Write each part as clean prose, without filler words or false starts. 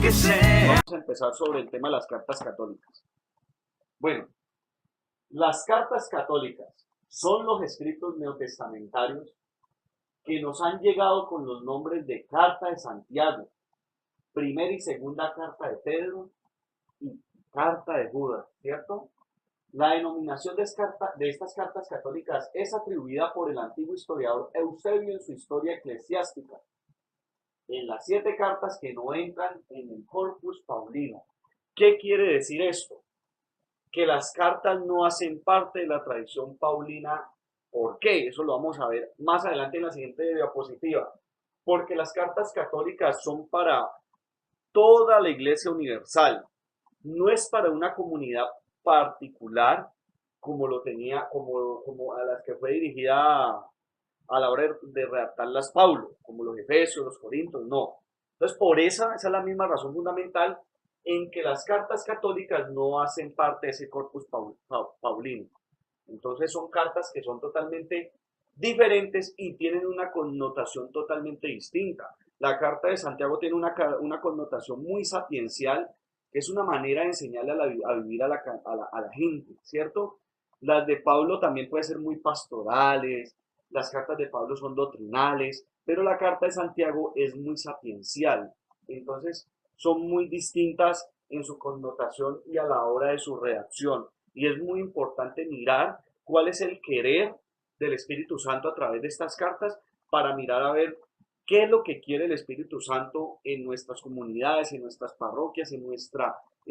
que sea. Vamos a empezar sobre el tema de las cartas católicas. Bueno, las cartas católicas son los escritos neotestamentarios que nos han llegado con los nombres de Carta de Santiago, primera y segunda carta de Pedro y carta de Judas, ¿cierto? La denominación de estas cartas católicas es atribuida por el antiguo historiador Eusebio en su historia eclesiástica, en las 7 cartas que no entran en el Corpus Paulino. ¿Qué quiere decir esto? Que las cartas no hacen parte de la tradición paulina. ¿Por qué? Eso lo vamos a ver más adelante en la siguiente diapositiva. Porque las cartas católicas son para toda la Iglesia universal. No es para una comunidad particular como lo tenía, como a las que fue dirigida a la hora de redactarlas Pablo, como los Efesios, los Corintios, no. Entonces, por esa es la misma razón fundamental en que las cartas católicas no hacen parte de ese corpus paulino. Entonces, son cartas que son totalmente diferentes y tienen una connotación totalmente distinta. La carta de Santiago tiene una connotación muy sapiencial, que es una manera de enseñarle a vivir a la gente, ¿cierto? Las de Pablo también pueden ser muy pastorales, las cartas de Pablo son doctrinales, pero la carta de Santiago es muy sapiencial. Entonces, son muy distintas en su connotación y a la hora de su redacción. Y es muy importante mirar cuál es el querer del Espíritu Santo a través de estas cartas para mirar a ver qué es lo que quiere el Espíritu Santo en nuestras comunidades, en nuestras parroquias, en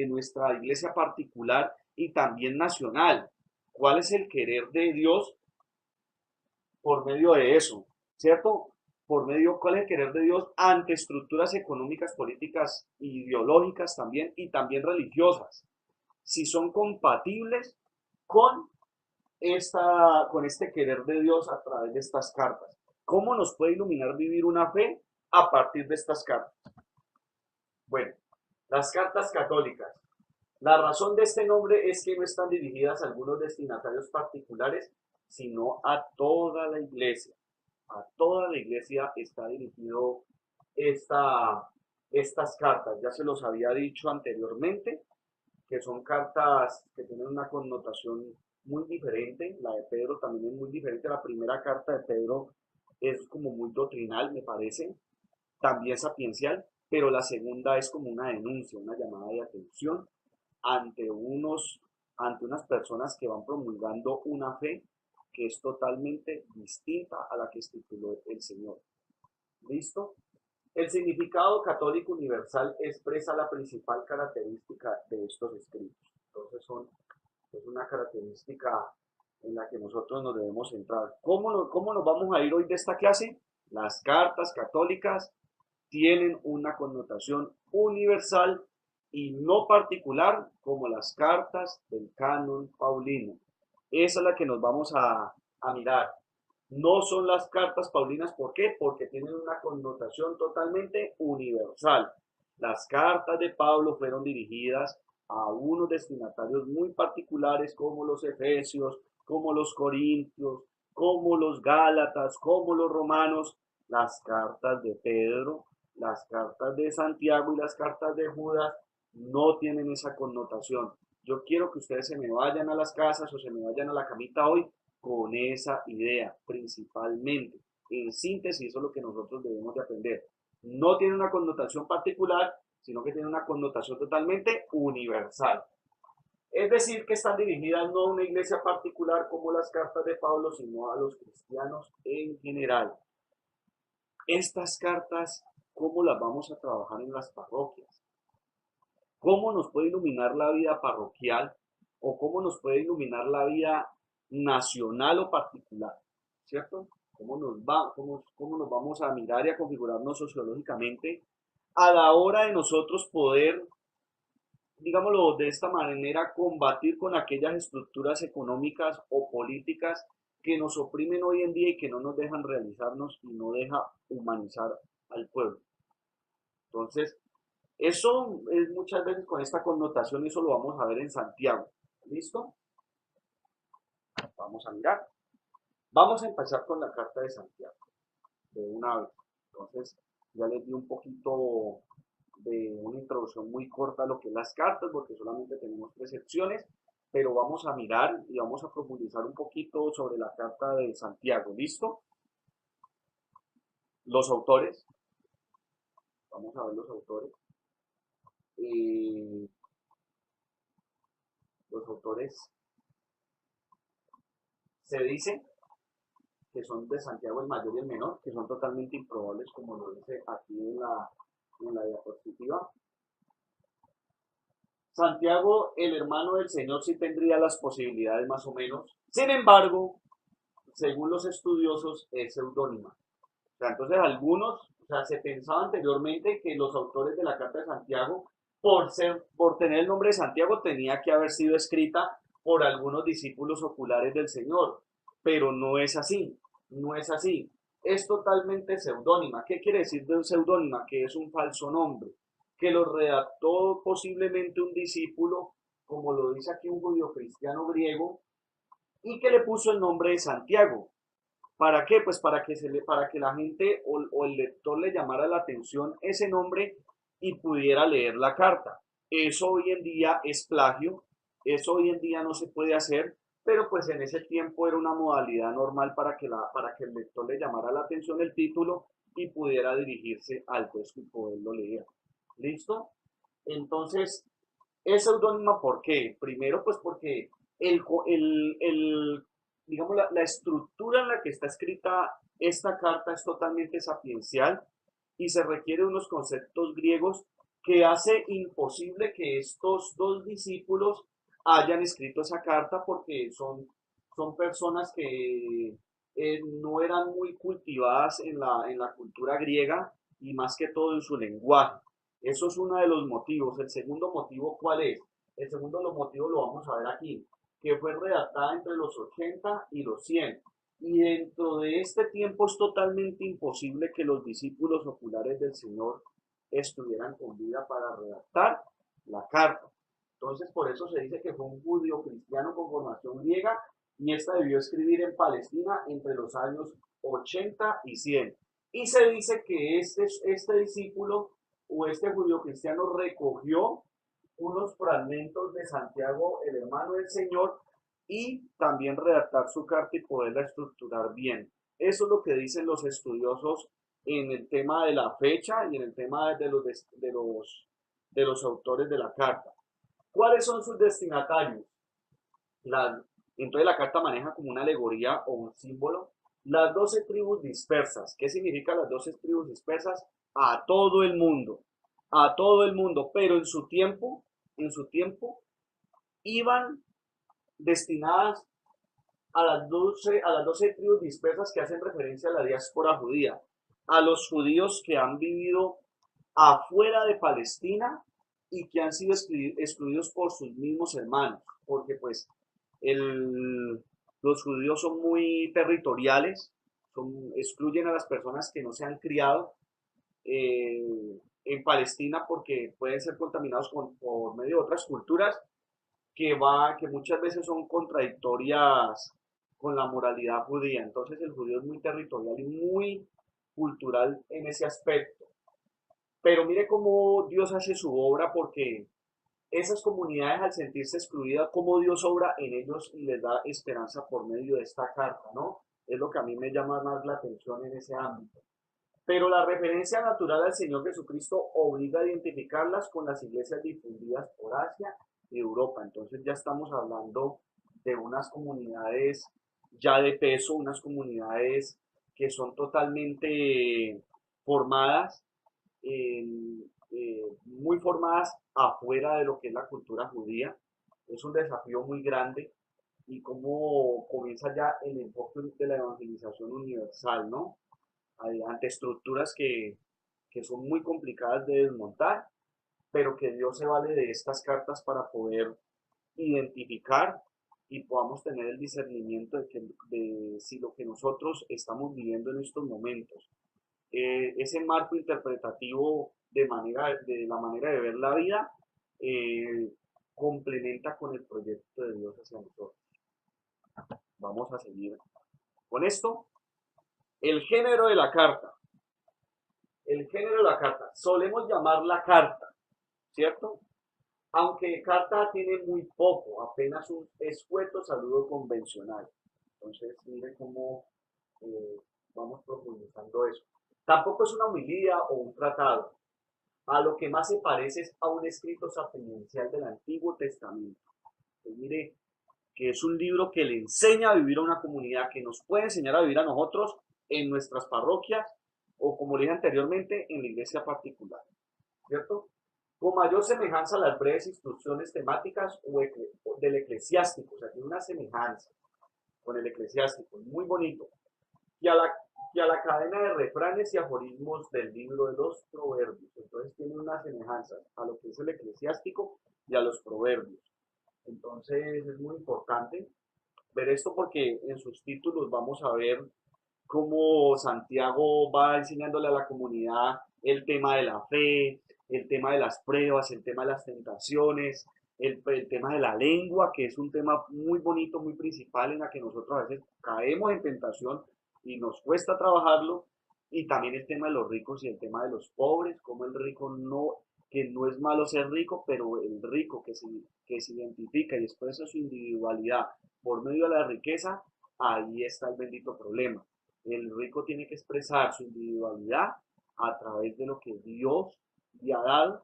nuestra iglesia particular y también nacional. ¿Cuál es el querer de Dios por medio de eso? ¿Cierto? Por medio, ¿cuál es el querer de Dios ante estructuras económicas, políticas, ideológicas también y también religiosas? Si son compatibles con con este querer de Dios a través de estas cartas. ¿Cómo nos puede iluminar vivir una fe a partir de estas cartas? Bueno, las cartas católicas. La razón de este nombre es que no están dirigidas a algunos destinatarios particulares, sino a toda la iglesia. A toda la iglesia está dirigido estas cartas. Ya se los había dicho anteriormente, que son cartas que tienen una connotación muy diferente. La de Pedro también es muy diferente. La primera carta de Pedro es como muy doctrinal, me parece, también sapiencial, pero la segunda es como una denuncia, una llamada de atención ante ante unas personas que van promulgando una fe que es totalmente distinta a la que estipuló el Señor. ¿Listo? El significado católico universal expresa la principal característica de estos escritos. Entonces es una característica en la que nosotros nos debemos centrar. ¿Cómo nos vamos a ir hoy de esta clase? Las cartas católicas tienen una connotación universal y no particular como las cartas del canon paulino. Esa es la que nos vamos a mirar. No son las cartas paulinas, ¿por qué? Porque tienen una connotación totalmente universal. Las cartas de Pablo fueron dirigidas a unos destinatarios muy particulares como los Efesios, como los Corintios, como los Gálatas, como los Romanos. Las cartas de Pedro, las cartas de Santiago y las cartas de Judas no tienen esa connotación. Yo quiero que ustedes se me vayan a las casas o se me vayan a la camita hoy con esa idea, principalmente. En síntesis, eso es lo que nosotros debemos de aprender. No tiene una connotación particular, sino que tiene una connotación totalmente universal. Es decir, que están dirigidas no a una iglesia particular como las cartas de Pablo, sino a los cristianos en general. Estas cartas, ¿cómo las vamos a trabajar en las parroquias? ¿Cómo nos puede iluminar la vida parroquial o cómo nos puede iluminar la vida nacional o particular? ¿Cierto? ¿Cómo nos vamos a mirar y a configurarnos sociológicamente a la hora de nosotros poder, digámoslo de esta manera, combatir con aquellas estructuras económicas o políticas que nos oprimen hoy en día y que no nos dejan realizarnos y no deja humanizar al pueblo? Entonces, eso es muchas veces con esta connotación y eso lo vamos a ver en Santiago. ¿Listo? Vamos a mirar. Vamos a empezar con la carta de Santiago, de una vez. Entonces, ya les di un poquito de una introducción porción muy corta lo que es las cartas, porque solamente tenemos 3 secciones, pero vamos a mirar y vamos a profundizar un poquito sobre la carta de Santiago. ¿Listo? Los autores, vamos a ver los autores. Los autores se dice que son de Santiago el mayor y el menor, que son totalmente improbables, como lo dice aquí en la diapositiva. Santiago, el hermano del Señor, sí tendría las posibilidades más o menos. Sin embargo, según los estudiosos, es seudónima. O sea, entonces algunos, o sea, se pensaba anteriormente que los autores de la Carta de Santiago, por tener el nombre de Santiago, tenía que haber sido escrita por algunos discípulos oculares del Señor, pero no es así, no es así. Es totalmente seudónima. ¿Qué quiere decir de seudónima? Que es un falso nombre, que lo redactó posiblemente un discípulo, como lo dice aquí un judío cristiano griego, y que le puso el nombre de Santiago. ¿Para qué? Pues para que la gente o el lector le llamara la atención ese nombre y pudiera leer la carta. Eso hoy en día es plagio, eso hoy en día no se puede hacer, pero pues en ese tiempo era una modalidad normal para que el lector le llamara la atención el título y pudiera dirigirse al texto y poderlo leer. ¿Listo? Entonces, es seudónima, ¿por qué? Primero, pues porque el, digamos, la estructura en la que está escrita esta carta es totalmente sapiencial y se requiere unos conceptos griegos que hace imposible que estos dos discípulos hayan escrito esa carta porque son personas que no eran muy cultivadas en la cultura griega y más que todo en su lenguaje. Eso es uno de los motivos. El segundo motivo, ¿cuál es? El segundo motivo lo vamos a ver aquí, que fue redactada entre los 80 y los 100. Y dentro de este tiempo es totalmente imposible que los discípulos oculares del Señor estuvieran con vida para redactar la carta. Entonces, por eso se dice que fue un judío cristiano con formación griega y esta debió escribir en Palestina entre los años 80 y 100. Y se dice que este discípulo o este judío cristiano recogió unos fragmentos de Santiago, el hermano del Señor, y también redactar su carta y poderla estructurar bien. Eso es lo que dicen los estudiosos en el tema de la fecha y en el tema de los autores de la carta. ¿Cuáles son sus destinatarios? La, entonces la carta maneja como una alegoría o un símbolo las 12 tribus dispersas. ¿Qué significa las 12 tribus dispersas? A todo el mundo, pero en su tiempo, iban destinadas a las 12 tribus dispersas que hacen referencia a la diáspora judía, a los judíos que han vivido afuera de Palestina y que han sido excluidos por sus mismos hermanos, porque pues los judíos son muy territoriales, excluyen a las personas que no se han criado en Palestina porque pueden ser contaminados por medio de otras culturas que muchas veces son contradictorias con la moralidad judía. Entonces el judío es muy territorial y muy cultural en ese aspecto. Pero mire cómo Dios hace su obra porque esas comunidades al sentirse excluidas, cómo Dios obra en ellos y les da esperanza por medio de esta carta, ¿no? Es lo que a mí me llama más la atención en ese ámbito. Pero la referencia natural al Señor Jesucristo obliga a identificarlas con las iglesias difundidas por Asia y Europa. Entonces ya estamos hablando de unas comunidades ya de peso, unas comunidades que son totalmente formadas, muy formadas afuera de lo que es la cultura judía. Es un desafío muy grande y cómo comienza ya el enfoque de la evangelización universal, ¿no? Ante estructuras que son muy complicadas de desmontar, pero que Dios se vale de estas cartas para poder identificar y podamos tener el discernimiento de si lo que nosotros estamos viviendo en estos momentos, ese marco interpretativo de la manera de ver la vida, complementa con el proyecto de Dios hacia nosotros. Vamos a seguir con esto. El género de la carta. El género de la carta. Solemos llamarla carta. ¿cierto? Aunque carta tiene muy poco, apenas un escueto saludo convencional. Entonces, mire cómo eh, vamos profundizando eso. Tampoco es una homilía o un tratado. A lo que más se parece es a un escrito sapiencial del Antiguo Testamento. Pues mire que es un libro que le enseña a vivir a una comunidad, que nos puede enseñar a vivir a nosotros en nuestras parroquias o, como le dije anteriormente, en la iglesia particular, ¿cierto? Con mayor semejanza a las breves instrucciones temáticas del eclesiástico, o sea, tiene una semejanza con el eclesiástico, muy bonito, y a la cadena de refranes y aforismos del libro de los proverbios. Entonces tiene una semejanza a lo que es el eclesiástico y a los proverbios. Entonces es muy importante ver esto porque en sus títulos vamos a ver cómo Santiago va enseñándole a la comunidad el tema de la fe, el tema de las pruebas, el tema de las tentaciones, el tema de la lengua, que es un tema muy bonito, muy principal en la que nosotros a veces caemos en tentación y nos cuesta trabajarlo, y también el tema de los ricos y el tema de los pobres, como el rico no, que no es malo ser rico, pero el rico que se identifica y expresa su individualidad por medio de la riqueza, ahí está el bendito problema. El rico tiene que expresar su individualidad a través de lo que Dios le ha dado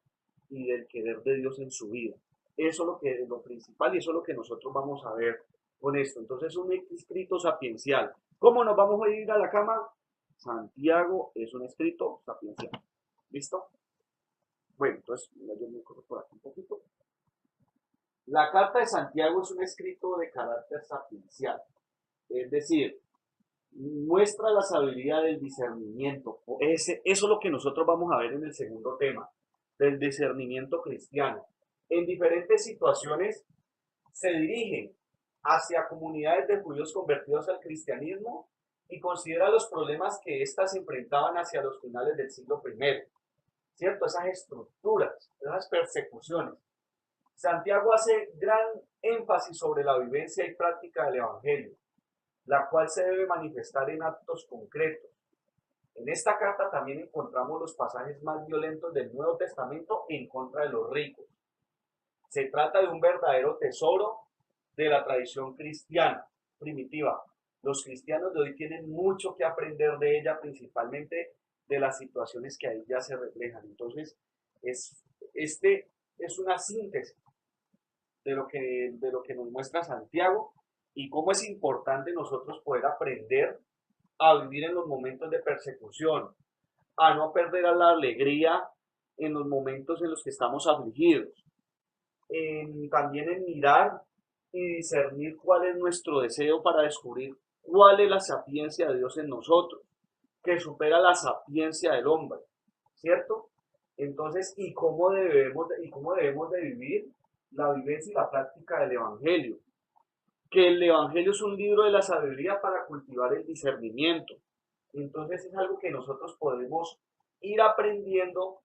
y del querer de Dios en su vida. Eso es lo principal y eso es lo que nosotros vamos a ver con esto. Entonces, un escrito sapiencial. ¿Cómo nos vamos a ir a la cama? Santiago es un escrito sapiencial. ¿Listo? Bueno, entonces, yo me corro por aquí un poquito. La carta de Santiago es un escrito de carácter sapiencial. Es decir, muestra la sabiduría del discernimiento. Eso es lo que nosotros vamos a ver en el segundo tema, del discernimiento cristiano. En diferentes situaciones se dirige hacia comunidades de judíos convertidos al cristianismo y considera los problemas que éstas enfrentaban hacia los finales del siglo I, ¿cierto? Esas estructuras, esas persecuciones. Santiago hace gran énfasis sobre la vivencia y práctica del Evangelio, la cual se debe manifestar en actos concretos. En esta carta también encontramos los pasajes más violentos del Nuevo Testamento en contra de los ricos. Se trata de un verdadero tesoro de la tradición cristiana primitiva. Los cristianos de hoy tienen mucho que aprender de ella, principalmente de las situaciones que ahí ya se reflejan. Entonces, este es una síntesis de lo que nos muestra Santiago y cómo es importante nosotros poder aprender a vivir en los momentos de persecución, a no perder la alegría en los momentos en los que estamos afligidos, también en mirar y discernir cuál es nuestro deseo para descubrir cuál es la sapiencia de Dios en nosotros, que supera la sapiencia del hombre, ¿cierto? Entonces, ¿y cómo debemos de vivir la vivencia y la práctica del Evangelio? Que el Evangelio es un libro de la sabiduría para cultivar el discernimiento. Entonces es algo que nosotros podemos ir aprendiendo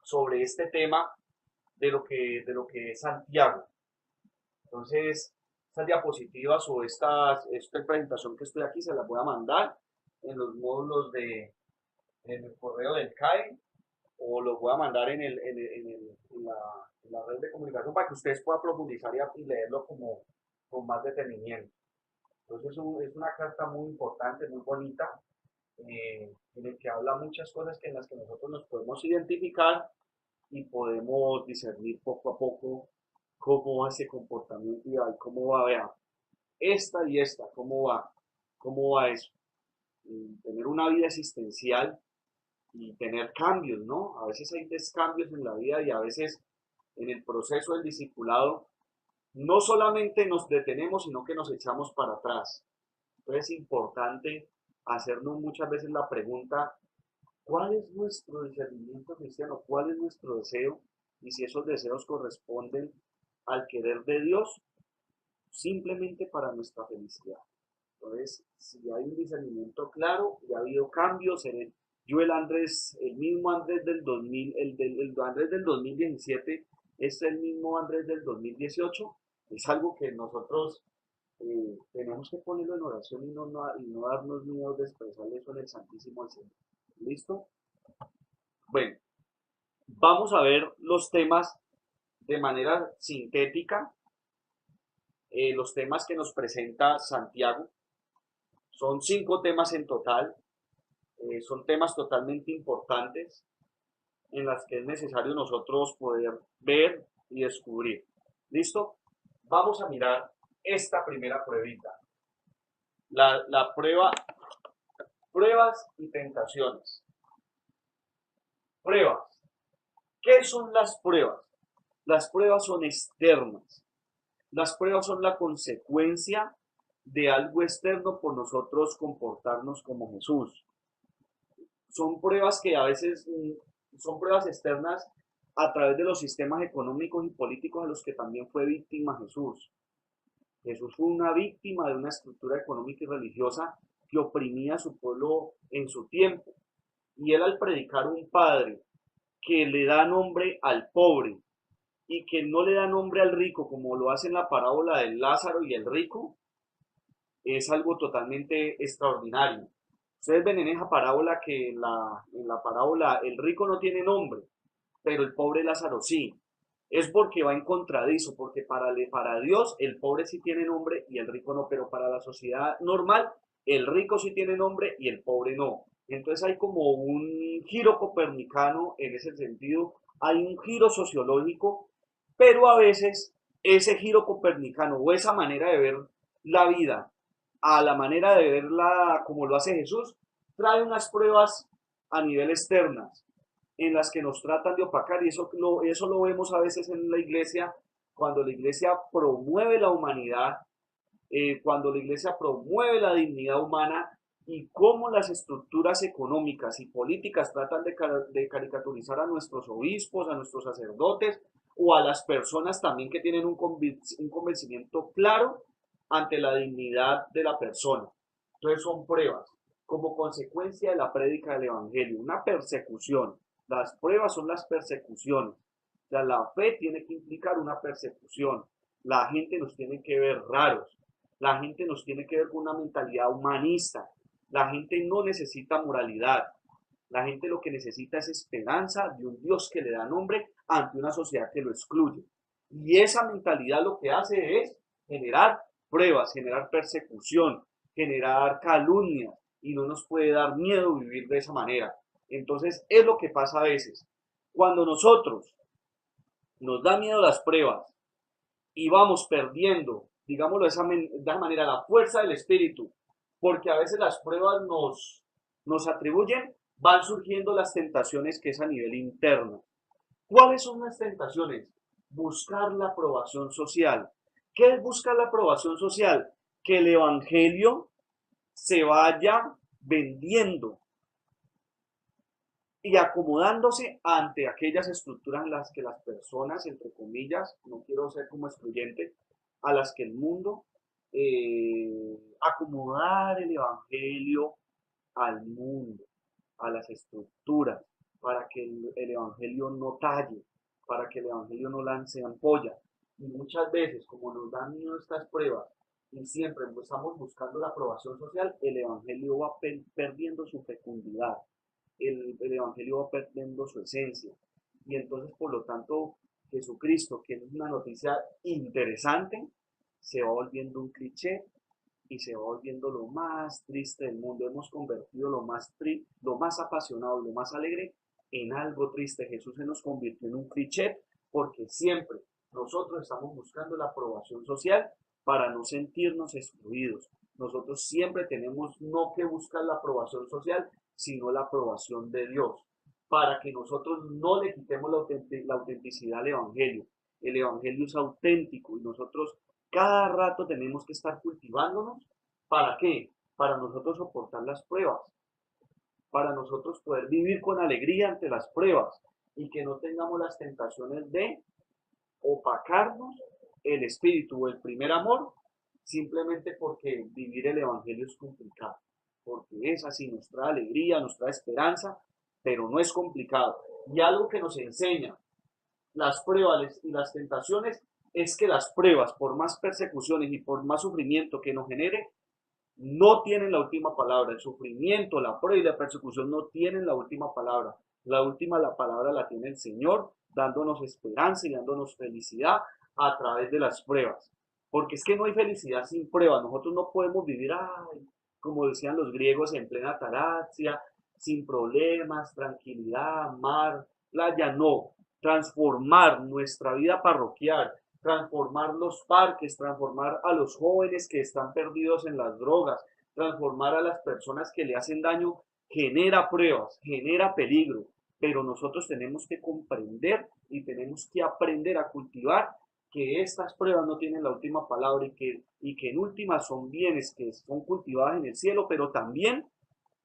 sobre este tema de lo que es Santiago. Entonces, estas diapositivas o esta presentación que estoy aquí se las voy a mandar en los módulos en el correo del CAE o los voy a mandar en la red de comunicación para que ustedes puedan profundizar y leerlo con más detenimiento. Entonces es una carta muy importante, muy bonita, en el que habla muchas cosas en las que nosotros nos podemos identificar y podemos discernir poco a poco cómo va ese comportamiento y cómo va, vea, esta y esta, cómo va eso. Tener una vida existencial y tener cambios, ¿no? A veces hay descambios en la vida y a veces en el proceso del discipulado no solamente nos detenemos, sino que nos echamos para atrás. Entonces es importante hacernos muchas veces la pregunta, ¿cuál es nuestro discernimiento cristiano? ¿Cuál es nuestro deseo? Y si esos deseos corresponden al querer de Dios, simplemente para nuestra felicidad. Entonces, si hay un discernimiento claro y ha habido cambios yo el mismo Andrés del 2000, el Andrés del 2017 es el mismo Andrés del 2018, es algo que nosotros tenemos que ponerlo en oración y no darnos miedo de expresar eso en el Santísimo al Señor. ¿Listo? Bueno, Vamos a ver los temas de manera sintética, los temas que nos presenta Santiago. Son 5 temas en total, son temas totalmente importantes en las que es necesario nosotros poder ver y descubrir. ¿Listo? Vamos a mirar esta primera pruebita. La prueba, pruebas y tentaciones. Pruebas. ¿Qué son las pruebas? Las pruebas son externas. Las pruebas son la consecuencia de algo externo por nosotros comportarnos como Jesús. Son pruebas que a veces son pruebas externas a través de los sistemas económicos y políticos a los que también fue víctima Jesús. Jesús fue una víctima de una estructura económica y religiosa que oprimía a su pueblo en su tiempo. Y él, al predicar un padre que le da nombre al pobre y que no le da nombre al rico, como lo hace en la parábola del Lázaro y el rico, es algo totalmente extraordinario. Ustedes ven en esa parábola que en la parábola el rico no tiene nombre, pero el pobre Lázaro sí. Es porque va en contradizo, porque para Dios el pobre sí tiene nombre y el rico no, pero para la sociedad normal el rico sí tiene nombre y el pobre no. Entonces hay como un giro copernicano en ese sentido, hay un giro sociológico, pero a veces ese giro copernicano o esa manera de ver la vida a la manera de verla como lo hace Jesús, trae unas pruebas a nivel externas en las que nos tratan de opacar y eso lo vemos a veces en la iglesia cuando la iglesia promueve la humanidad, cuando la iglesia promueve la dignidad humana y cómo las estructuras económicas y políticas tratan de caricaturizar a nuestros obispos, a nuestros sacerdotes o a las personas también que tienen un convencimiento claro ante la dignidad de la persona. Entonces son pruebas como consecuencia de la prédica del Evangelio, una persecución. Las pruebas son las persecuciones. O sea, la fe tiene que implicar una persecución. La gente nos tiene que ver raros. La gente nos tiene que ver con una mentalidad humanista. La gente no necesita moralidad. La gente lo que necesita es esperanza de un Dios que le da nombre ante una sociedad que lo excluye. Y esa mentalidad lo que hace es generar pruebas, generar persecución, generar calumnias, y no nos puede dar miedo vivir de esa manera. Entonces es lo que pasa a veces. Cuando nosotros nos da miedo las pruebas y vamos perdiendo, digámoslo de esa manera, la fuerza del espíritu, porque a veces las pruebas nos atribuyen, van surgiendo las tentaciones que es a nivel interno. ¿Cuáles son las tentaciones? Buscar la aprobación social. ¿Qué es buscar la aprobación social? Que el evangelio se vaya vendiendo y acomodándose ante aquellas estructuras en las que las personas, entre comillas, no quiero ser como excluyente, a las que el mundo, acomodar el evangelio al mundo, a las estructuras, para que el evangelio no talle, para que el evangelio no lance ampolla. Y muchas veces, como nos dan miedo estas pruebas, y siempre estamos buscando la aprobación social, el evangelio va perdiendo su fecundidad, el evangelio va perdiendo su esencia. Y entonces, por lo tanto, Jesucristo, que es una noticia interesante, se va volviendo un cliché y se va volviendo lo más triste del mundo. Hemos convertido lo más apasionado y lo más alegre en algo triste. Jesús se nos convirtió en un cliché porque siempre nosotros estamos buscando la aprobación social para no sentirnos excluidos. Nosotros siempre tenemos no que buscar la aprobación social, sino la aprobación de Dios, para que nosotros no le quitemos la autenticidad al Evangelio. El Evangelio es auténtico y nosotros cada rato tenemos que estar cultivándonos. ¿Para qué? Para nosotros soportar las pruebas, para nosotros poder vivir con alegría ante las pruebas y que no tengamos las tentaciones de opacarnos el espíritu o el primer amor simplemente porque vivir el evangelio es complicado, porque es así, nos trae alegría, nos trae esperanza, pero no es complicado. Y algo que nos enseña las pruebas y las tentaciones es que las pruebas, por más persecuciones y por más sufrimiento que nos genere, no tienen la última palabra. El sufrimiento, la prueba y la persecución no tienen la última palabra. La última la palabra la tiene el Señor, dándonos esperanza y dándonos felicidad a través de las pruebas. Porque es que no hay felicidad sin pruebas. Nosotros no podemos vivir, ay, como decían los griegos, en plena ataraxia, sin problemas, tranquilidad, mar, playa, no. Transformar nuestra vida parroquial, transformar los parques, transformar a los jóvenes que están perdidos en las drogas, transformar a las personas que le hacen daño, genera pruebas, genera peligro, pero nosotros tenemos que comprender y tenemos que aprender a cultivar que estas pruebas no tienen la última palabra y que en última son bienes que son cultivados en el cielo, pero también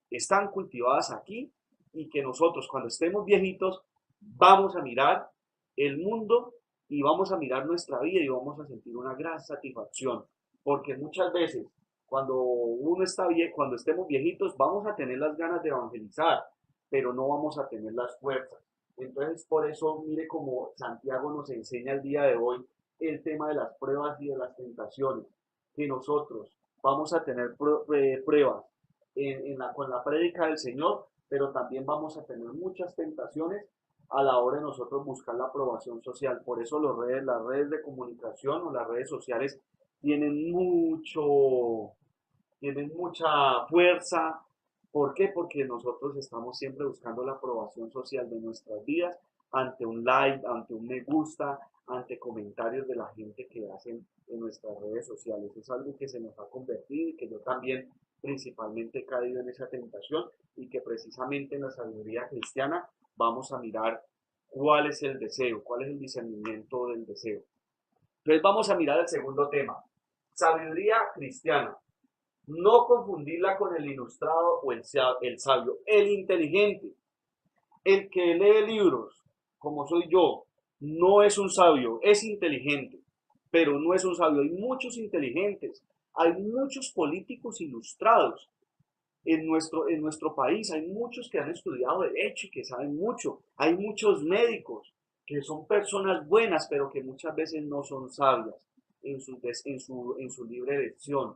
están cultivadas aquí y que nosotros cuando estemos viejitos vamos a mirar el mundo y vamos a mirar nuestra vida y vamos a sentir una gran satisfacción, porque muchas veces cuando uno está bien, cuando estemos viejitos vamos a tener las ganas de evangelizar, pero no vamos a tener las fuerzas. Entonces por eso mire como Santiago nos enseña el día de hoy el tema de las pruebas y de las tentaciones, que nosotros vamos a tener pruebas con la prédica del Señor, pero también vamos a tener muchas tentaciones a la hora de nosotros buscar la aprobación social. Por eso las redes de comunicación o las redes sociales tienen tienen mucha fuerza. ¿Por qué? Porque nosotros estamos siempre buscando la aprobación social de nuestras vidas ante un like, ante un me gusta, ante comentarios de la gente que hacen en nuestras redes sociales. Es algo que se nos ha convertido y que yo también principalmente he caído en esa tentación y que precisamente en la sabiduría cristiana vamos a mirar cuál es el deseo, cuál es el discernimiento del deseo. Entonces vamos a mirar el segundo tema, sabiduría cristiana. No confundirla con el ilustrado o el sabio, el inteligente, el que lee libros, como soy yo, no es un sabio, es inteligente, pero no es un sabio. Hay muchos inteligentes, hay muchos políticos ilustrados en nuestro país, hay muchos que han estudiado derecho y que saben mucho, hay muchos médicos que son personas buenas, pero que muchas veces no son sabias en su libre elección,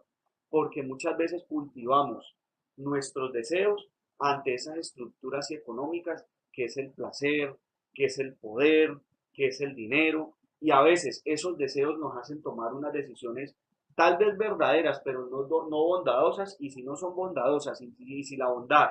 porque muchas veces cultivamos nuestros deseos ante esas estructuras económicas que es el placer, que es el poder, que es el dinero, y a veces esos deseos nos hacen tomar unas decisiones tal vez verdaderas, pero no bondadosas, y si no son bondadosas, y si la bondad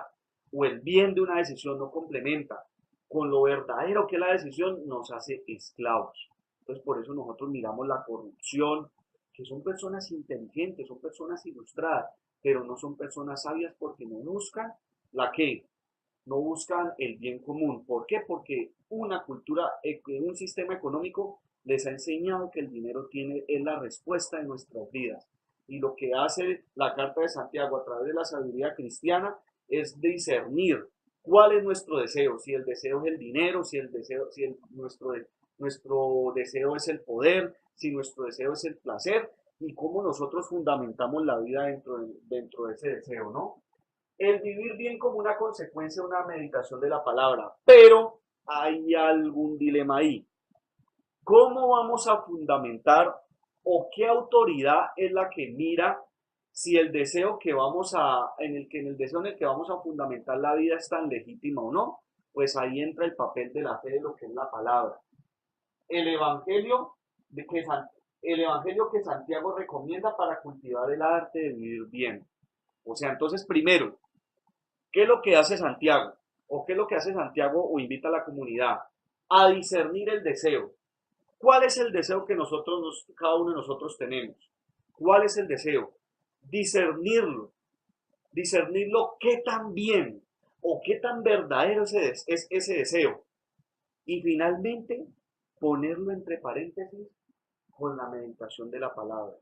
o el bien de una decisión no complementa con lo verdadero que es la decisión, nos hace esclavos. Entonces por eso nosotros miramos la corrupción, que son personas inteligentes, son personas ilustradas, pero no son personas sabias porque no buscan la que no buscan el bien común. ¿Por qué? Porque una cultura, un sistema económico les ha enseñado que el dinero es la respuesta de nuestras vidas. Y lo que hace la Carta de Santiago a través de la sabiduría cristiana es discernir cuál es nuestro deseo, si el deseo es el dinero, nuestro deseo es el poder, si nuestro deseo es el placer y cómo nosotros fundamentamos la vida dentro de ese deseo, ¿no? El vivir bien como una consecuencia de una meditación de la palabra, pero hay algún dilema ahí. ¿Cómo vamos a fundamentar o qué autoridad es la que mira si el deseo que vamos a, en el deseo en el que vamos a fundamentar la vida es tan legítima o no? Pues ahí entra el papel de la fe de lo que es la palabra. El evangelio de que el evangelio que Santiago recomienda para cultivar el arte de vivir bien. O sea, entonces primero, ¿qué es lo que hace Santiago? ¿O qué es lo que hace Santiago o invita a la comunidad? A discernir el deseo. ¿Cuál es el deseo que cada uno de nosotros tenemos? ¿Cuál es el deseo? Discernirlo. Discernirlo qué tan bien o qué tan verdadero es ese deseo. Y finalmente, ponerlo entre paréntesis con la meditación de la palabra.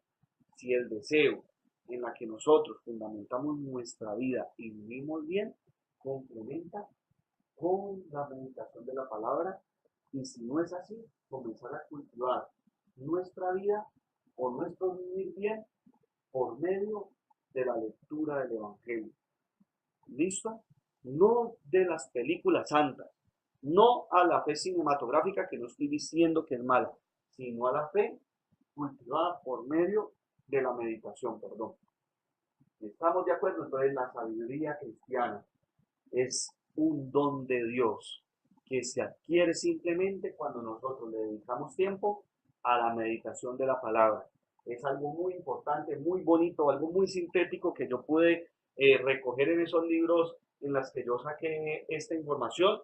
Si el deseo en la que nosotros fundamentamos nuestra vida y vivimos bien, complementa con la meditación de la palabra, y si no es así, comenzar a cultivar nuestra vida o nuestro vivir bien por medio de la lectura del Evangelio. ¿Listo? No de las películas santas, no a la fe cinematográfica, que no estoy diciendo que es mala, sino a la fe cultivada por medio de la meditación, perdón. ¿Estamos de acuerdo? Entonces la sabiduría cristiana es un don de Dios que se adquiere simplemente cuando nosotros le dedicamos tiempo a la meditación de la palabra. Es algo muy importante, muy bonito, algo muy sintético que yo pude recoger en esos libros en las que yo saqué esta información,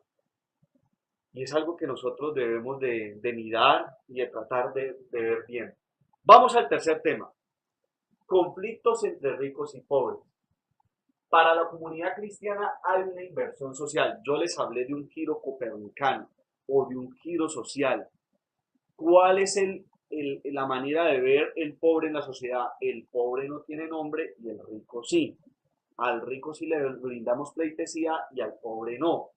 y es algo que nosotros debemos de mirar y de tratar de ver bien. Vamos al tercer tema, conflictos entre ricos y pobres. Para la comunidad cristiana hay una inversión social. Yo les hablé de un giro copernicano o de un giro social. ¿Cuál es la manera de ver el pobre en la sociedad? El pobre no tiene nombre y el rico sí. Al rico sí le brindamos pleitesía y al pobre no.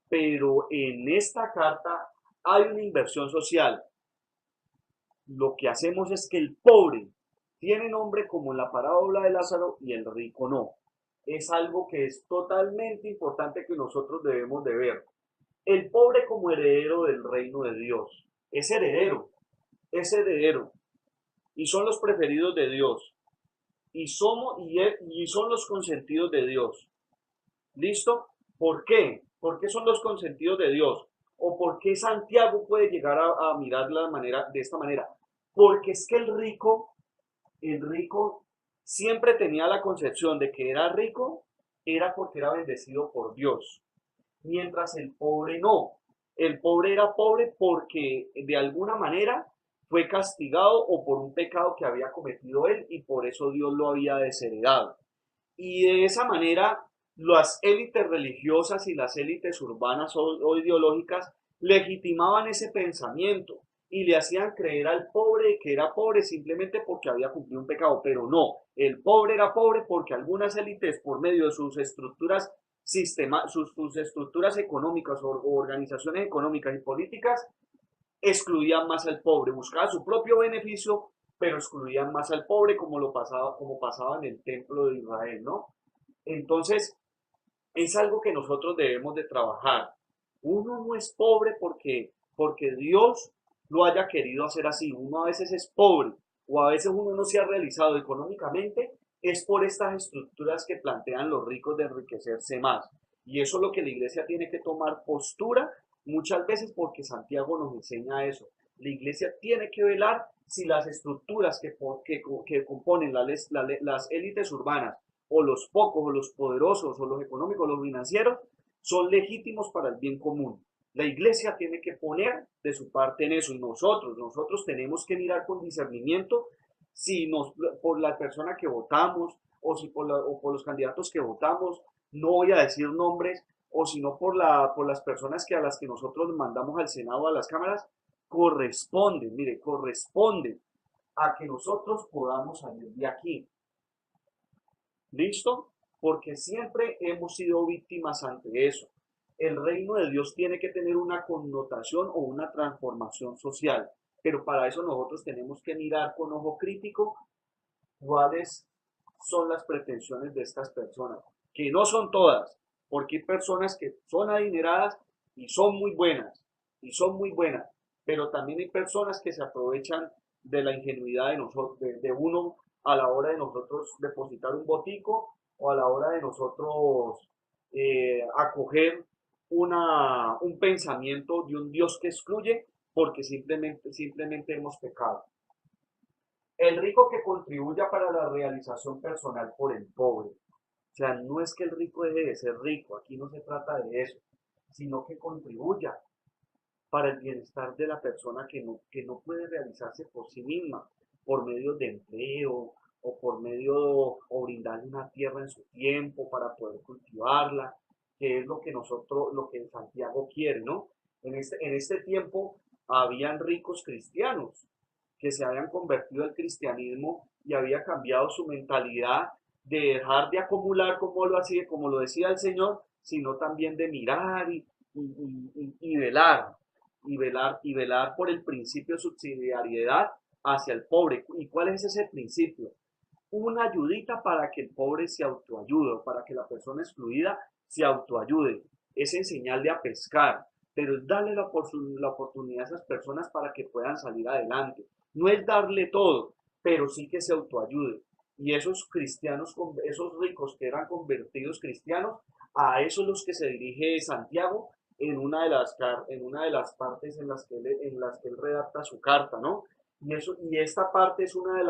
Pero en esta carta hay una inversión social. Lo que hacemos es que el pobre tiene nombre como en la parábola de Lázaro y el rico no. Es algo que es totalmente importante que nosotros debemos de ver. El pobre como heredero del reino de Dios. Es heredero. Y son los preferidos de Dios. Y son los consentidos de Dios. ¿Listo? ¿Por qué? ¿Por qué son los consentidos de Dios? ¿O por qué Santiago puede llegar a mirar de esta manera? Porque es que el rico siempre tenía la concepción de que era rico, era porque era bendecido por Dios. Mientras el pobre no. El pobre era pobre porque de alguna manera fue castigado o por un pecado que había cometido él y por eso Dios lo había desheredado. Y de esa manera las élites religiosas y las élites urbanas o ideológicas legitimaban ese pensamiento y le hacían creer al pobre que era pobre simplemente porque había cumplido un pecado, pero no, el pobre era pobre porque algunas élites por medio de sus estructuras sus estructuras económicas o organizaciones económicas y políticas excluían más al pobre, buscaban su propio beneficio, pero excluían más al pobre como pasaba en el templo de Israel, ¿no? Entonces, es algo que nosotros debemos de trabajar. Uno no es pobre porque Dios lo haya querido hacer así. Uno a veces es pobre o a veces uno no se ha realizado económicamente, es por estas estructuras que plantean los ricos de enriquecerse más. Y eso es lo que la iglesia tiene que tomar postura muchas veces porque Santiago nos enseña eso. La iglesia tiene que velar si las estructuras que componen las élites urbanas o los pocos, o los poderosos, o los económicos, o los financieros, son legítimos para el bien común. La iglesia tiene que poner de su parte en eso y nosotros tenemos que mirar con discernimiento si por la persona que votamos o si o por los candidatos que votamos, no voy a decir nombres, o si no por las personas a las que nosotros mandamos al Senado, a las cámaras, corresponde a que nosotros podamos salir de aquí. ¿Listo? Porque siempre hemos sido víctimas ante eso. El reino de Dios tiene que tener una connotación o una transformación social, pero para eso nosotros tenemos que mirar con ojo crítico cuáles son las pretensiones de estas personas, que no son todas, porque hay personas que son adineradas y son muy buenas, pero también hay personas que se aprovechan de la ingenuidad de nosotros, de uno a la hora de nosotros depositar un botico o a la hora de nosotros acoger un pensamiento de un Dios que excluye porque simplemente hemos pecado. El rico que contribuya para la realización personal por el pobre. O sea, no es que el rico deje de ser rico, aquí no se trata de eso, sino que contribuya para el bienestar de la persona que no puede realizarse por sí misma, por medio de empleo o por medio o brindarle una tierra en su tiempo para poder cultivarla, que es lo que Santiago quiere, ¿no? En este tiempo habían ricos cristianos que se habían convertido al cristianismo y había cambiado su mentalidad de dejar de acumular como lo decía el Señor, sino también de mirar y velar, y velar por el principio de subsidiariedad hacia el pobre. ¿Y cuál es ese principio? Una ayudita para que el pobre se autoayude, para que la persona excluida se autoayude. Es enseñarle a pescar, pero es darle la oportunidad a esas personas para que puedan salir adelante. No es darle todo, pero sí que se autoayude. Y esos cristianos, esos ricos que eran convertidos cristianos, A eso es los que se dirige Santiago en una de las partes en las que él redacta su carta, ¿no? Y esta parte es uno de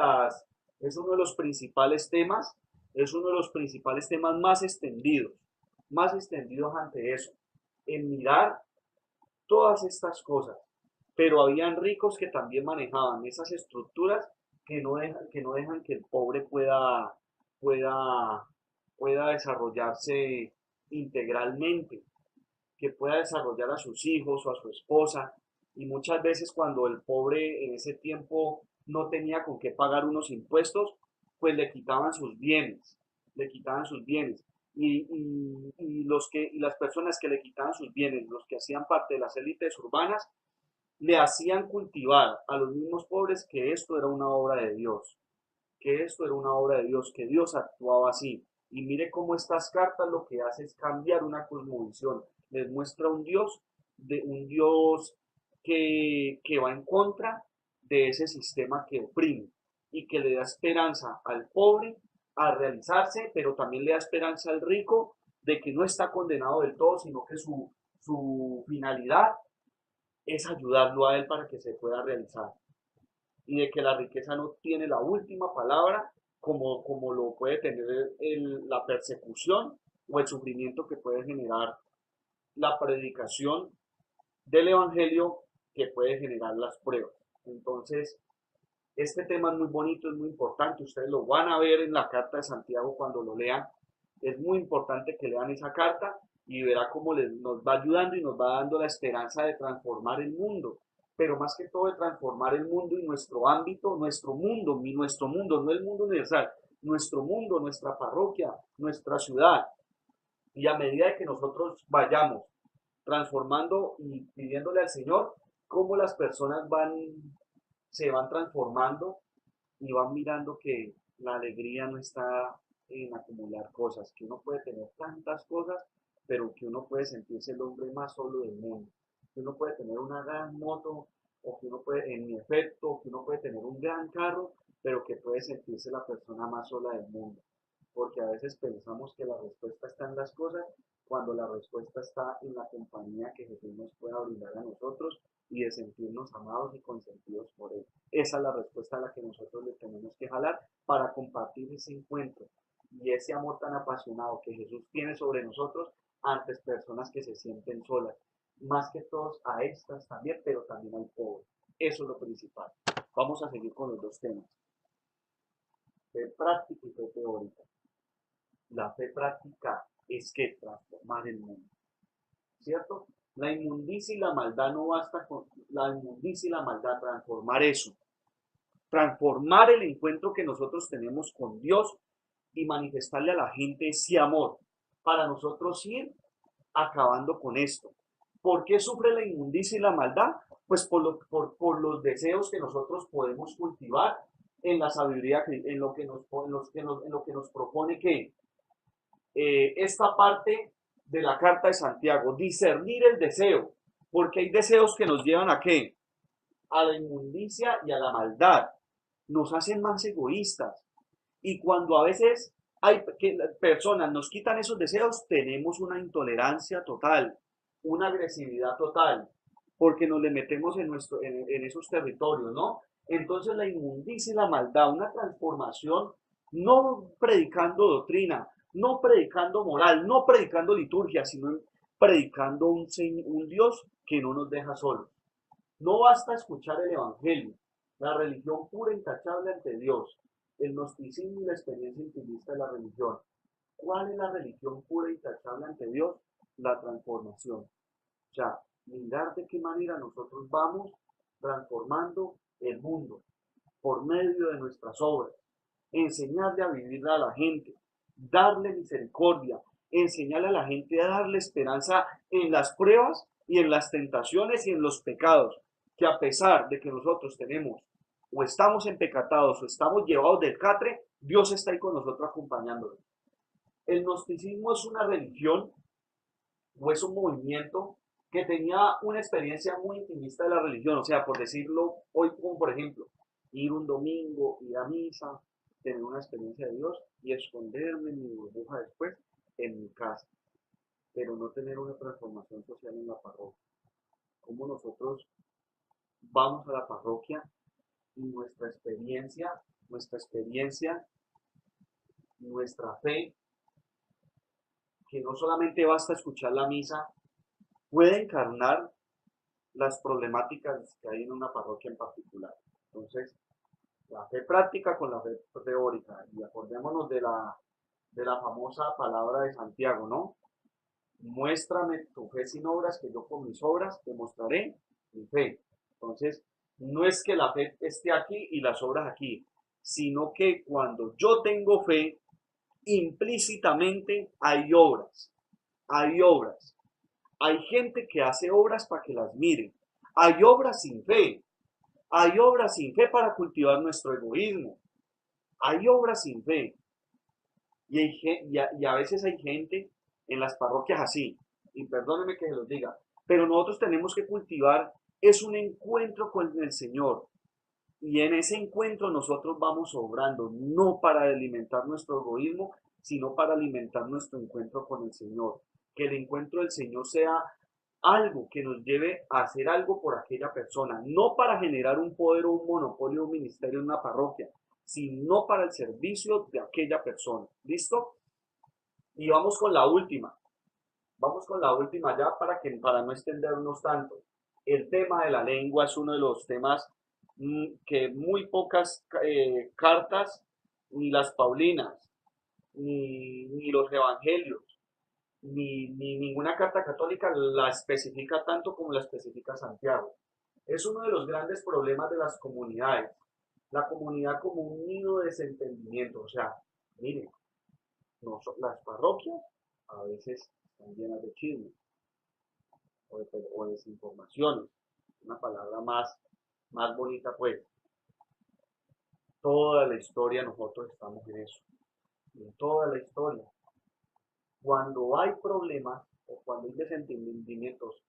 los principales temas, es uno de los principales temas más extendidos ante eso, en mirar todas estas cosas. Pero habían ricos que también manejaban esas estructuras que no dejan que el pobre pueda, pueda desarrollarse integralmente, que pueda desarrollar a sus hijos o a su esposa. Y muchas veces cuando el pobre en ese tiempo no tenía con qué pagar unos impuestos, pues le quitaban sus bienes, le quitaban sus bienes. Y las personas que le quitaban sus bienes, los que hacían parte de las élites urbanas, le hacían cultivar a los mismos pobres que esto era una obra de Dios, que esto era una obra de Dios, que Dios actuaba así. Y mire cómo estas cartas lo que hace es cambiar una cosmovisión. Les muestra un Dios que va en contra de ese sistema que oprime y que le da esperanza al pobre a realizarse, pero también le da esperanza al rico de que no está condenado del todo, sino que su finalidad es ayudarlo a él para que se pueda realizar y de que la riqueza no tiene la última palabra como lo puede tener la persecución o el sufrimiento que puede generar la predicación del Evangelio, que puede generar las pruebas. Entonces, este tema es muy bonito, es muy importante, ustedes lo van a ver en la carta de Santiago cuando lo lean. Es muy importante que lean esa carta y verá cómo nos va ayudando y nos va dando la esperanza de transformar el mundo, pero más que todo de transformar el mundo y nuestro ámbito, nuestro mundo, no el mundo universal, nuestro mundo, nuestra parroquia, nuestra ciudad. Y a medida de que nosotros vayamos transformando y pidiéndole al Señor, cómo las personas se van transformando y van mirando que la alegría no está en acumular cosas, que uno puede tener tantas cosas, pero que uno puede sentirse el hombre más solo del mundo, que uno puede tener una gran moto, o que uno puede, en mi efecto, que uno puede tener un gran carro, pero que puede sentirse la persona más sola del mundo, porque a veces pensamos que la respuesta está en las cosas, cuando la respuesta está en la compañía que Jesús nos pueda brindar a nosotros y de sentirnos amados y consentidos por Él. Esa es la respuesta a la que nosotros le tenemos que jalar para compartir ese encuentro y ese amor tan apasionado que Jesús tiene sobre nosotros ante personas que se sienten solas. Más que todos a estas también, pero también al pobre. Eso es lo principal. Vamos a seguir con los dos temas. Fe práctica y fe teórica. La fe práctica es que transformar el mundo, ¿cierto? La inmundicia y la maldad no basta con la inmundicia y la maldad, transformar eso, transformar el encuentro que nosotros tenemos con Dios y manifestarle a la gente ese amor para nosotros ir acabando con esto. ¿Por qué sufre la inmundicia y la maldad? Pues por los deseos que nosotros podemos cultivar en la sabiduría, en lo que nos propone que esta parte de la carta de Santiago, discernir el deseo, porque hay deseos que nos llevan a qué? A la inmundicia y a la maldad, nos hacen más egoístas. Y cuando a veces hay que personas nos quitan esos deseos, tenemos una intolerancia total, una agresividad total, porque nos le metemos en esos territorios, ¿no? Entonces la inmundicia y la maldad, una transformación, no predicando doctrina, no predicando moral, no predicando liturgia, sino predicando un Dios que no nos deja solos. No basta escuchar el Evangelio, la religión pura e intachable ante Dios, el gnosticismo y la experiencia intimista de la religión. ¿Cuál es la religión pura e intachable ante Dios? La transformación. O sea, mirar de qué manera nosotros vamos transformando el mundo por medio de nuestras obras, enseñarle a vivir a la gente, darle misericordia, enseñarle a la gente a darle esperanza en las pruebas y en las tentaciones y en los pecados, que a pesar de que nosotros tenemos o estamos empecatados o estamos llevados del catre, Dios está ahí con nosotros acompañándonos. El gnosticismo es una religión o es un movimiento que tenía una experiencia muy intimista de la religión, o sea, por decirlo hoy como por ejemplo, ir un domingo, ir a misa, tener una experiencia de Dios y esconderme en mi burbuja después en mi casa. pero no tener una transformación social en la parroquia. Cómo nosotros vamos a la parroquia y nuestra fe, que no solamente basta escuchar la misa, puede encarnar las problemáticas que hay en una parroquia en particular. Entonces, la fe práctica con la fe teórica, y acordémonos de la famosa palabra de Santiago, ¿no? Muéstrame tu fe sin obras, que yo con mis obras te mostraré mi fe. Entonces, no es que la fe esté aquí y las obras aquí, sino que cuando yo tengo fe, implícitamente hay obras, hay obras. Hay gente que hace obras para que las miren. Hay obras sin fe. Hay obras sin fe para cultivar nuestro egoísmo. Hay obras sin fe. Y a veces hay gente en las parroquias así. Y perdónenme que se los diga. Pero nosotros tenemos que cultivar, es un encuentro con el Señor. Y en ese encuentro nosotros vamos obrando, no para alimentar nuestro egoísmo, sino para alimentar nuestro encuentro con el Señor. Que el encuentro del Señor sea algo que nos lleve a hacer algo por aquella persona, no para generar un poder o un monopolio o un ministerio en una parroquia, sino para el servicio de aquella persona. ¿Listo? Y vamos con la última ya para no extendernos tanto. El tema de la lengua es uno de los temas que muy pocas cartas, ni las paulinas, ni los evangelios, ni ninguna carta católica la especifica tanto como la especifica Santiago. Es uno de los grandes problemas de las comunidades. La comunidad como un nido de desentendimiento. O sea, miren, las parroquias a veces están llenas de chismes o desinformaciones. Una palabra más bonita, pues. Toda la historia nosotros estamos en eso. En toda la historia. Cuando hay problemas, o cuando hay desentendimientos,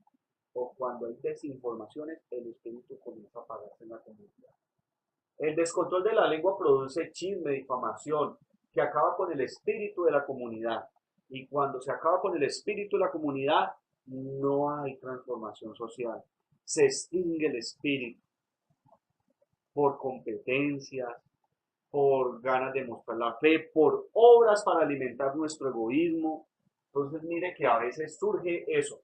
o cuando hay desinformaciones, el espíritu comienza a apagarse en la comunidad. El descontrol de la lengua produce chisme, difamación, que acaba con el espíritu de la comunidad. Y cuando se acaba con el espíritu de la comunidad, no hay transformación social. Se extingue el espíritu por competencias, por ganas de mostrar la fe, por obras para alimentar nuestro egoísmo. Entonces mire que a veces surge eso.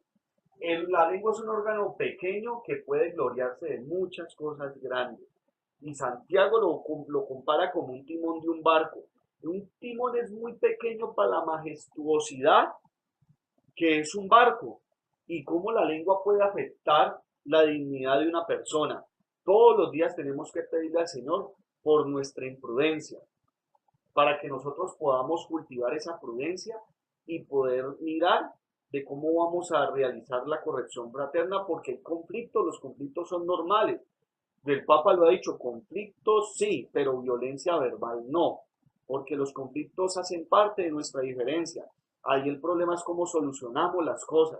La lengua es un órgano pequeño que puede gloriarse de muchas cosas grandes. Y Santiago lo compara como un timón de un barco. Un timón es muy pequeño para la majestuosidad que es un barco. Y cómo la lengua puede afectar la dignidad de una persona. Todos los días tenemos que pedirle al Señor por nuestra imprudencia, para que nosotros podamos cultivar esa prudencia y poder mirar de cómo vamos a realizar la corrección fraterna, porque hay conflictos, los conflictos son normales. El Papa lo ha dicho, conflictos sí, pero violencia verbal no, porque los conflictos hacen parte de nuestra diferencia. Ahí el problema es cómo solucionamos las cosas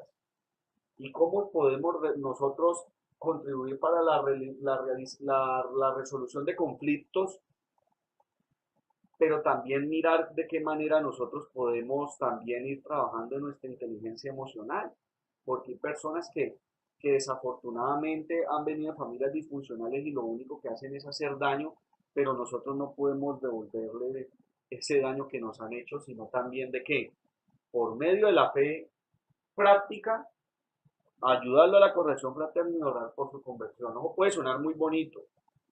y cómo podemos nosotros contribuir para la resolución de conflictos, pero también mirar de qué manera nosotros podemos también ir trabajando en nuestra inteligencia emocional, porque hay personas que desafortunadamente han venido de familias disfuncionales y lo único que hacen es hacer daño, pero nosotros no podemos devolverle ese daño que nos han hecho, sino también de qué, por medio de la fe práctica, ayudarlo a la corrección fraterna y orar por su conversión. Ojo, puede sonar muy bonito,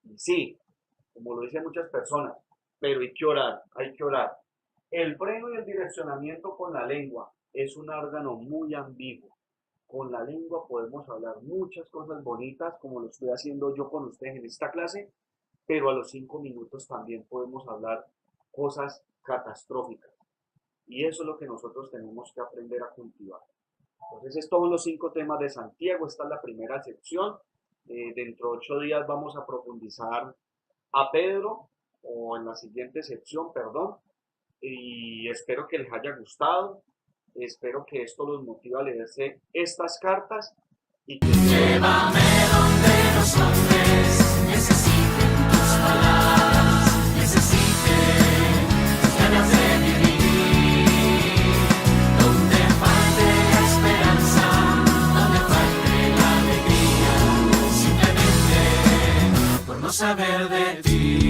y sí, como lo dicen muchas personas, pero hay que orar, hay que orar. El freno y el direccionamiento con la lengua es un órgano muy ambiguo. Con la lengua podemos hablar muchas cosas bonitas, como lo estoy haciendo yo con ustedes en esta clase, pero a los 5 minutos también podemos hablar cosas catastróficas. Y eso es lo que nosotros tenemos que aprender a cultivar. Entonces, es todos los 5 temas de Santiago. Esta es la primera sección. Dentro de 8 días vamos a profundizar a Pedro, o en la siguiente sección, perdón. Y espero que les haya gustado. Espero que esto los motive a leerse estas cartas. Y que llévame donde los hombres necesiten tus palabras, necesiten ganas de vivir, donde falte saber de ti.